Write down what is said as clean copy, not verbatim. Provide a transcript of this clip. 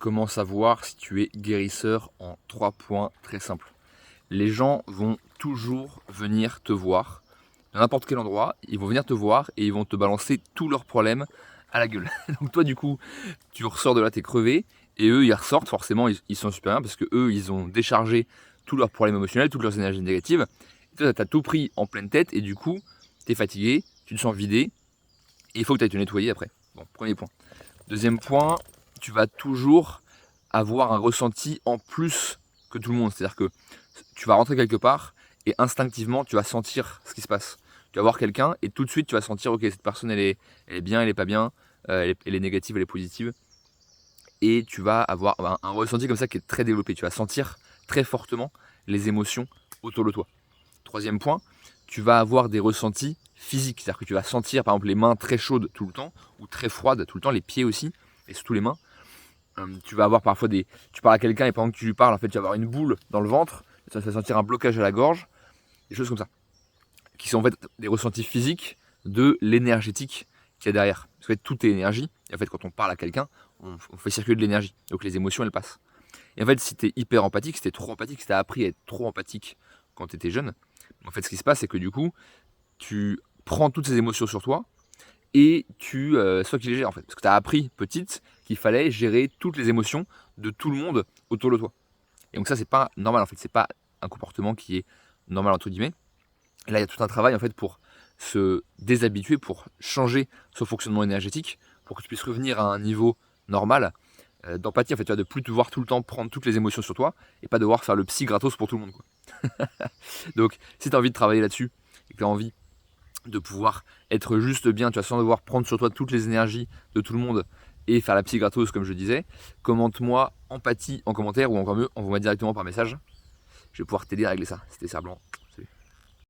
Comment savoir si tu es guérisseur en 3 points très simples. Les gens vont toujours venir te voir, à n'importe quel endroit, ils vont venir te voir et ils vont te balancer tous leurs problèmes à la gueule. Donc toi du coup, tu ressors de là, t'es crevé, et eux ils ressortent, forcément ils sont super bien parce que eux ils ont déchargé tous leurs problèmes émotionnels, toutes leurs énergies négatives. Et toi t'as tout pris en pleine tête et du coup, t'es fatigué, tu te sens vidé, et il faut que tu ailles te nettoyer après. Bon, premier point. Deuxième point, tu vas toujours avoir un ressenti en plus que tout le monde. C'est-à-dire que tu vas rentrer quelque part et instinctivement, tu vas sentir ce qui se passe. Tu vas voir quelqu'un et tout de suite, tu vas sentir, ok, cette personne, elle est bien, elle est pas bien, elle est négative, elle est positive. Et tu vas avoir un ressenti comme ça qui est très développé. Tu vas sentir très fortement les émotions autour de toi. Troisième point, tu vas avoir des ressentis physiques. C'est-à-dire que tu vas sentir par exemple les mains très chaudes tout le temps ou très froides tout le temps, les pieds aussi, et surtout les mains. Tu vas avoir parfois tu parles à quelqu'un et pendant que tu lui parles, en fait, tu vas avoir une boule dans le ventre, ça va sentir un blocage à la gorge, des choses comme ça, qui sont en fait des ressentis physiques de l'énergétique qu'il y a derrière. Parce que en fait, tout est énergie, et en fait, quand on parle à quelqu'un, on fait circuler de l'énergie, donc les émotions, elles passent. Et en fait, si tu es hyper empathique, si tu es trop empathique, si tu as appris à être trop empathique quand tu étais jeune, en fait, ce qui se passe, c'est que du coup, tu prends toutes ces émotions sur toi, et soit qu'il les gère en fait. Parce que tu as appris petite qu'il fallait gérer toutes les émotions de tout le monde autour de toi. Et donc ça, c'est pas normal en fait, c'est pas un comportement qui est normal entre guillemets. Et là, il y a tout un travail en fait pour se déshabituer, pour changer son fonctionnement énergétique, pour que tu puisses revenir à un niveau normal d'empathie en fait, tu vas de plus devoir tout le temps prendre toutes les émotions sur toi et pas devoir faire le psy gratos pour tout le monde, quoi. Donc si tu as envie de travailler là-dessus et que tu as envie de pouvoir être juste bien, tu vas sans devoir prendre sur toi toutes les énergies de tout le monde et faire la psy gratos comme je disais, commente-moi empathie en commentaire ou encore mieux, envoie-moi directement par message. Je vais pouvoir t'aider à régler ça. C'était Cerf Blanc.